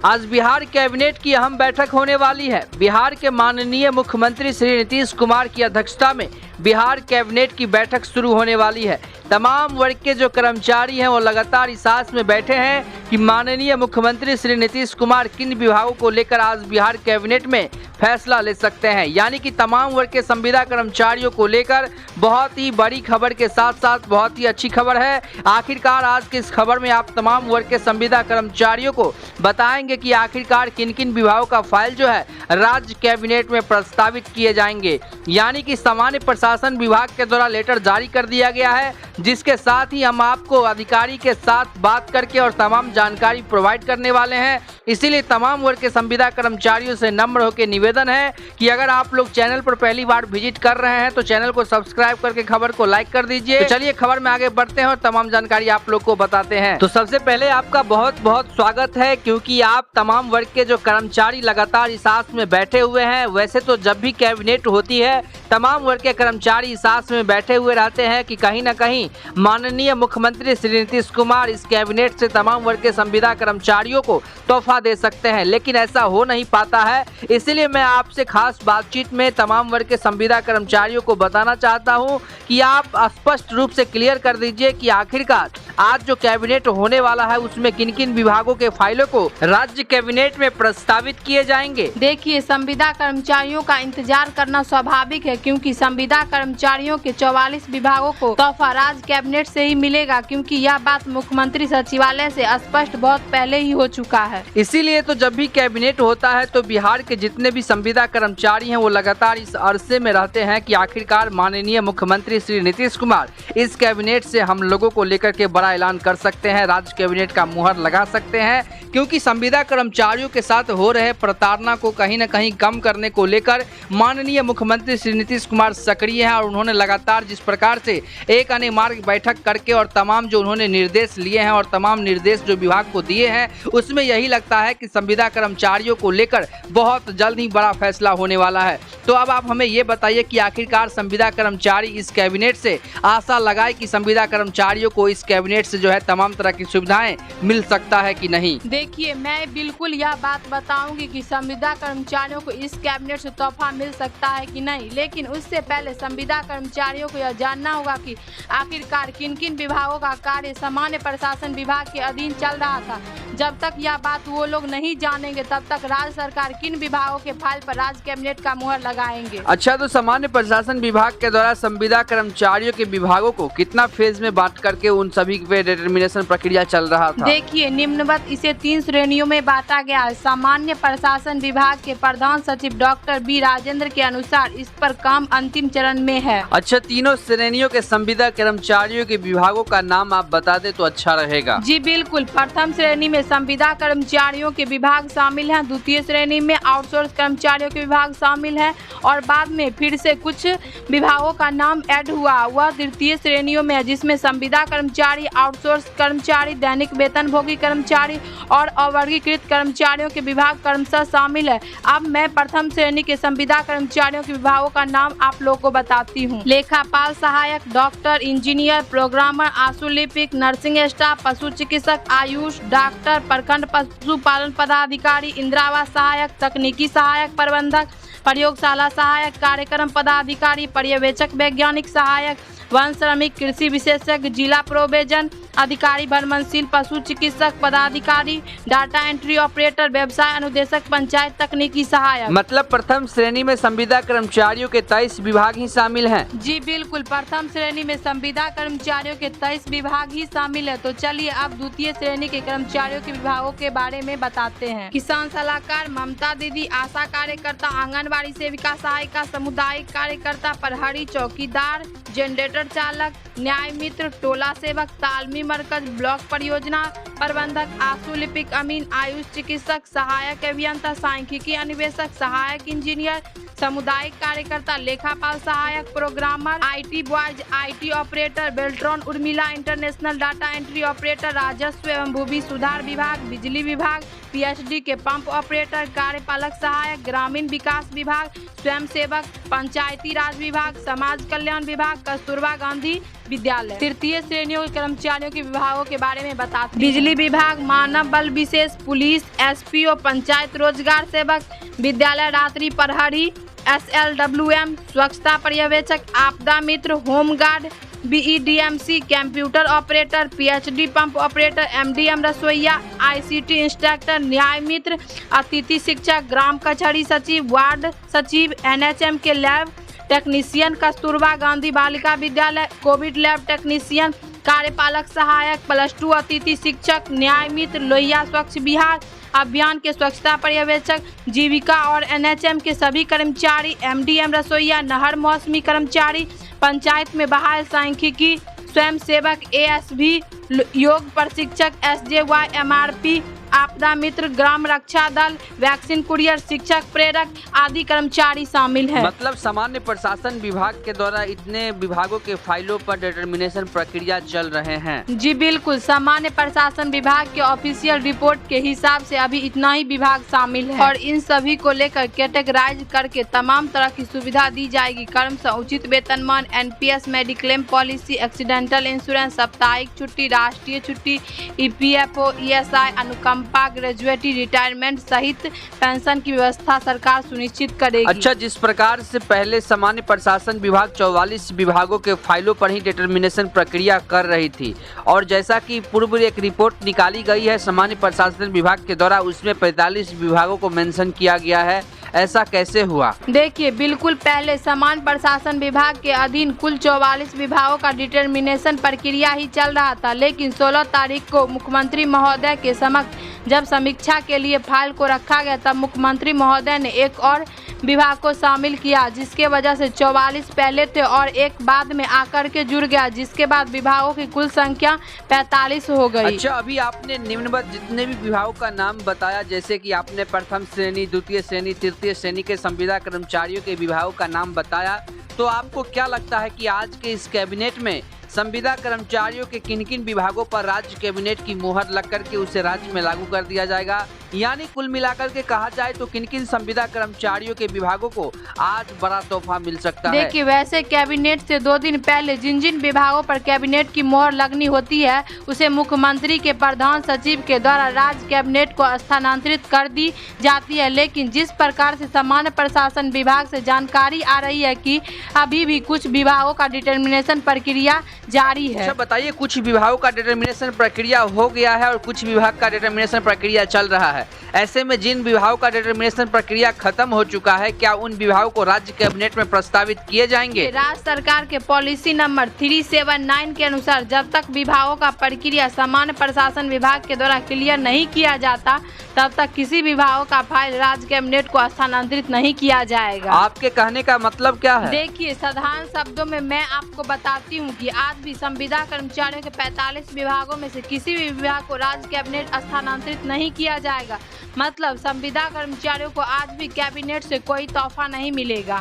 आज बिहार कैबिनेट की अहम बैठक होने वाली है। बिहार के माननीय मुख्यमंत्री श्री नीतीश कुमार की अध्यक्षता में बिहार कैबिनेट की बैठक शुरू होने वाली है। तमाम वर्ग के जो कर्मचारी हैं वो लगातार इस आस में बैठे हैं कि माननीय मुख्यमंत्री श्री नीतीश कुमार किन विभागों को लेकर आज बिहार कैबिनेट में फैसला ले सकते हैं। यानी कि तमाम वर्ग के संविदा कर्मचारियों को लेकर बहुत ही बड़ी खबर के साथ साथ बहुत ही अच्छी खबर है। आखिरकार आज की इस खबर में आप तमाम वर्ग के संविदा कर्मचारियों को बताएंगे कि आखिरकार किन किन विभागों का फाइल जो है राज्य कैबिनेट में प्रस्तावित किए जाएंगे। यानी कि सामान्य प्रशासन विभाग के द्वारा लेटर जारी कर दिया गया है, जिसके साथ ही हम आपको अधिकारी के साथ बात करके और तमाम जानकारी प्रोवाइड करने वाले हैं। इसीलिए तमाम वर्ग के संविदा कर्मचारियों से नम्र होकर निवेदन है कि अगर आप लोग चैनल पर पहली बार विजिट कर रहे हैं तो चैनल को सब्सक्राइब करके खबर को लाइक कर दीजिए। तो चलिए खबर में आगे बढ़ते हैं और तमाम जानकारी आप लोग को बताते हैं। तो सबसे पहले आपका बहुत बहुत स्वागत है, क्योंकि आप तमाम वर्ग के जो कर्मचारी लगातार इस आस में बैठे हुए हैं। वैसे तो जब भी कैबिनेट होती है तमाम वर्ग के कर्मचारी इस आस में बैठे हुए रहते हैं कि कहीं न कहीं माननीय मुख्यमंत्री श्री नीतीश कुमार इस कैबिनेट से तमाम वर्ग के संविदा कर्मचारियों को तोहफा दे सकते हैं, लेकिन ऐसा हो नहीं पाता है। इसलिए मैं आपसे खास बातचीत में तमाम वर्ग के संविदा कर्मचारियों को बताना चाहता हूं कि आप स्पष्ट रूप से क्लियर कर दीजिए कि आखिरकार आज जो कैबिनेट होने वाला है उसमें किन किन विभागों के फाइलों को राज्य कैबिनेट में प्रस्तावित किए जाएंगे। देखिए, संविदा कर्मचारियों का इंतजार करना स्वाभाविक है, क्योंकि संविदा कर्मचारियों के 44 विभागों को तोहफा राज्य कैबिनेट से ही मिलेगा, क्योंकि यह बात मुख्यमंत्री सचिवालय से स्पष्ट बहुत पहले ही हो चुका है। इसीलिए तो जब भी कैबिनेट होता है तो बिहार के जितने भी संविदा कर्मचारी हैं वो लगातार इस अरसे में रहते हैं कि आखिरकार माननीय मुख्यमंत्री श्री नीतीश कुमार इस कैबिनेट से हम लोगों को लेकर के बड़ा ऐलान कर सकते हैं, राज्य कैबिनेट का मुहर लगा सकते हैं। क्योंकि संविदा कर्मचारियों के साथ हो रहे प्रताड़ना को कहीं न कहीं कम करने को लेकर माननीय मुख्यमंत्री श्री नीतीश कुमार सक्रिय हैं और उन्होंने लगातार जिस प्रकार से एक अनिवार्य बैठक करके और तमाम जो उन्होंने निर्देश लिए हैं और तमाम निर्देश जो विभाग को दिए हैं उसमें यही लगता है कि संविदा कर्मचारियों को लेकर बहुत जल्द ही बड़ा फैसला होने वाला है। तो अब आप हमें ये बताइए कि आखिरकार संविदा कर्मचारी इस कैबिनेट से आशा लगाए कि संविदा कर्मचारियों को इस कैबिनेट से जो है तमाम तरह की सुविधाएं मिल सकता है कि नहीं। देखिए, मैं बिल्कुल यह बात बताऊंगी कि संविदा कर्मचारियों को इस कैबिनेट से तोहफा मिल सकता है कि नहीं, लेकिन उससे पहले संविदा कर्मचारियों को यह जानना होगा कि आखिरकार किन किन विभागों का कार्य सामान्य प्रशासन विभाग के अधीन चल रहा था। जब तक यह बात वो लोग नहीं जानेंगे तब तक राज्य सरकार किन विभागों के फाइल पर राज्य कैबिनेट का मुहर लगाएंगे। अच्छा, तो सामान्य प्रशासन विभाग के द्वारा संविदा कर्मचारियों के विभागों को कितना फेज में बांट करके उन सभी पे डिटर्मिनेशन प्रक्रिया चल रहा था? देखिए, निम्नवत इसे 3 श्रेणियों में बांटा गया है। सामान्य प्रशासन विभाग के प्रधान सचिव डॉक्टर बी राजेंद्र के अनुसार इस पर काम अंतिम चरण में है। अच्छा, तीनों श्रेणियों के संविदा कर्मचारियों के विभागों का नाम आप बता दे तो अच्छा रहेगा। जी बिल्कुल। प्रथम श्रेणी में संविदा कर्मचारियों के विभाग शामिल हैं, द्वितीय श्रेणी में आउटसोर्स कर्मचारियों के विभाग शामिल हैं और बाद में फिर से कुछ विभागों का नाम ऐड हुआ, वह तृतीय श्रेणियों में है, जिसमें संविदा कर्मचारी, आउटसोर्स कर्मचारी, दैनिक वेतनभोगी कर्मचारी और अवर्गीकृत कर्मचारियों के विभाग क्रमशः शामिल है। अब मैं प्रथम श्रेणी के संविदा कर्मचारियों के विभागों का नाम आप लोगों को बताती हूँ। लेखापाल सहायक, डॉक्टर, इंजीनियर, प्रोग्रामर, आशुलिपिक, नर्सिंग स्टाफ, पशु चिकित्सक, आयुष, डॉक्टर, प्रखंड पशुपालन पदाधिकारी, इंदिरावास सहायक, तकनीकी सहायक प्रबंधक, प्रयोगशाला सहायक, कार्यक्रम पदाधिकारी, पर्यवेक्षक, वैज्ञानिक सहायक, वन श्रमिक, कृषि विशेषज्ञ, जिला प्रोवेजन अधिकारी, भ्रमणशील पशु चिकित्सक पदाधिकारी, डाटा एंट्री ऑपरेटर, व्यवसाय अनुदेशक, पंचायत तकनीकी सहायक। मतलब प्रथम श्रेणी में संविदा कर्मचारियों के 23 विभाग ही शामिल हैं। जी बिल्कुल, प्रथम श्रेणी में संविदा कर्मचारियों के 23 विभाग ही शामिल है। तो चलिए अब द्वितीय श्रेणी के कर्मचारियों के विभागों के बारे में बताते हैं। किसान सलाहकार, ममता दीदी, आशा कार्यकर्ता, आंगनबाड़ी सेविका सहायिका, सामुदायिक कार्यकर्ता, प्रहरी, चौकीदार, जनरेटर चालक, न्याय मित्र, टोला सेवक, तालमी मरकज, ब्लॉक परियोजना प्रबंधक, आशुलिपिक अमीन, आयुष चिकित्सक, सहायक अभियंता, सांख्यिकी अन्वेषक, सहायक इंजीनियर, सामुदायिक कार्यकर्ता, लेखापाल सहायक, programmer, IT boys, IT operator, Beltron Urmila international data entry operator, राजस्व एवं भूमि सुधार विभाग, बिजली विभाग, पीएचडी के पंप ऑपरेटर, कार्यपालक सहायक, ग्रामीण विकास विभाग, स्वयं सेवक, पंचायती राज विभाग, समाज कल्याण विभाग, कस्तूरबा कस्तूरबा गांधी विद्यालय। तृतीय श्रेणियों के कर्मचारियों के विभागों के बारे में बताते हैं। बिजली विभाग, मानव बल विशेष, पुलिस, एसपीओ, पंचायत रोजगार सेवक, विद्यालय रात्रि प्रहरी, SLWM, स्वच्छता पर्यवेक्षक, आपदा मित्र, home guard, BEDMC, computer operator, PhD pump operator, MDM रसोईया, ICT इंस्ट्रक्टर, न्याय मित्र, अतिथि शिक्षक, ग्राम कचहरी सचिव, वार्ड सचिव, NHM के lab technician, Kasturba Gandhi Balika Vidyalaya, Covid lab technician, कार्यपालक सहायक, +2 अतिथि शिक्षक, न्याय मित्र, लोहिया स्वच्छ बिहार अभियान के स्वच्छता पर्यवेक्षक, जीविका और NHM के सभी कर्मचारी, MDM रसोईया, नहर मौसमी कर्मचारी, पंचायत में बहाल सांख्यिकी स्वयंसेवक, ASV योग प्रशिक्षक, SJY MRP, आपदा मित्र, ग्राम रक्षा दल, वैक्सीन कुरियर, शिक्षक प्रेरक आदि कर्मचारी शामिल है। मतलब सामान्य प्रशासन विभाग के द्वारा इतने विभागों के फाइलों पर डिटर्मिनेशन प्रक्रिया चल रहे हैं। जी बिल्कुल, सामान्य प्रशासन विभाग के ऑफिशियल रिपोर्ट के हिसाब से अभी इतना ही विभाग शामिल है और इन सभी को लेकर कैटेगराइज करके तमाम तरह की सुविधा दी जाएगी। कर्म से उचित वेतनमान, NPS, mediclaim policy, accidental insurance, साप्ताहिक छुट्टी, राष्ट्रीय छुट्टी, EPFO, ESI, अनुकंपा, ग्रेजुएटी, रिटायरमेंट सहित पेंशन की व्यवस्था सरकार सुनिश्चित करेगी। अच्छा, जिस प्रकार से पहले सामान्य प्रशासन विभाग 44 विभागों के फाइलों पर ही डिटर्मिनेशन प्रक्रिया कर रही थी और जैसा कि पूर्व एक रिपोर्ट निकाली गई है सामान्य प्रशासन विभाग के द्वारा, उसमें 45 विभागों को मेंशन किया गया है। ऐसा कैसे हुआ? देखिए, बिल्कुल पहले सामान्य प्रशासन विभाग के अधीन कुल 44 विभागों का डिटर्मिनेशन प्रक्रिया ही चल रहा था, लेकिन 16 तारीख को मुख्यमंत्री महोदय के समक्ष जब समीक्षा के लिए फाइल को रखा गया तब मुख्यमंत्री महोदय ने एक और विभाग को शामिल किया, जिसके वजह से 44 पहले थे और एक बाद में आकर के जुड़ गया, जिसके बाद विभागों की कुल संख्या 45 हो गई। अच्छा, अभी आपने निम्नवत जितने भी विभागों का नाम बताया, जैसे कि आपने प्रथम श्रेणी, द्वितीय श्रेणी, तृतीय श्रेणी के संविदा कर्मचारियों के विभागों का नाम बताया, तो आपको क्या लगता है कि आज के इस कैबिनेट में संविदा कर्मचारियों के किन किन विभागों पर राज्य कैबिनेट की मुहर लग करके उसे राज्य में लागू कर दिया जाएगा? यानी कुल मिलाकर के कहा जाए तो किन किन संविदा कर्मचारियों के विभागों को आज बड़ा तोहफा मिल सकता है? देखिए, वैसे कैबिनेट से 2 दिन पहले जिन जिन विभागों पर कैबिनेट की मोहर लगनी होती है उसे मुख्यमंत्री के प्रधान सचिव के द्वारा राज्य कैबिनेट को स्थानांतरित कर दी जाती है, लेकिन जिस प्रकार से सामान्य प्रशासन विभाग से जानकारी आ रही है कि अभी भी कुछ विभागों का डिटर्मिनेशन प्रक्रिया जारी है। अच्छा, बताइए, कुछ विभागों का डिटर्मिनेशन प्रक्रिया हो गया है और कुछ विभाग का डिटर्मिनेशन प्रक्रिया चल रहा है। ऐसे में जिन विभागों का डिटर्मिनेशन प्रक्रिया खत्म हो चुका है, क्या उन विभागों को राज्य कैबिनेट में प्रस्तावित किए जाएंगे? राज्य सरकार के पॉलिसी नंबर 379 के अनुसार जब तक विभागों का प्रक्रिया सामान्य प्रशासन विभाग के द्वारा क्लियर नहीं किया जाता तब तक किसी विभागों का फाइल राज्य कैबिनेट को स्थानांतरित नहीं किया जाएगा। आपके कहने का मतलब क्या है? देखिए, साधारण शब्दों में मैं आपको बताती हूँ कि आज भी संविदा कर्मचारियों के 45 विभागों में से किसी भी विभाग को राज्य कैबिनेट स्थानांतरित नहीं किया जाएगा। मतलब संविदा कर्मचारियों को आज भी कैबिनेट से कोई तोहफा नहीं मिलेगा।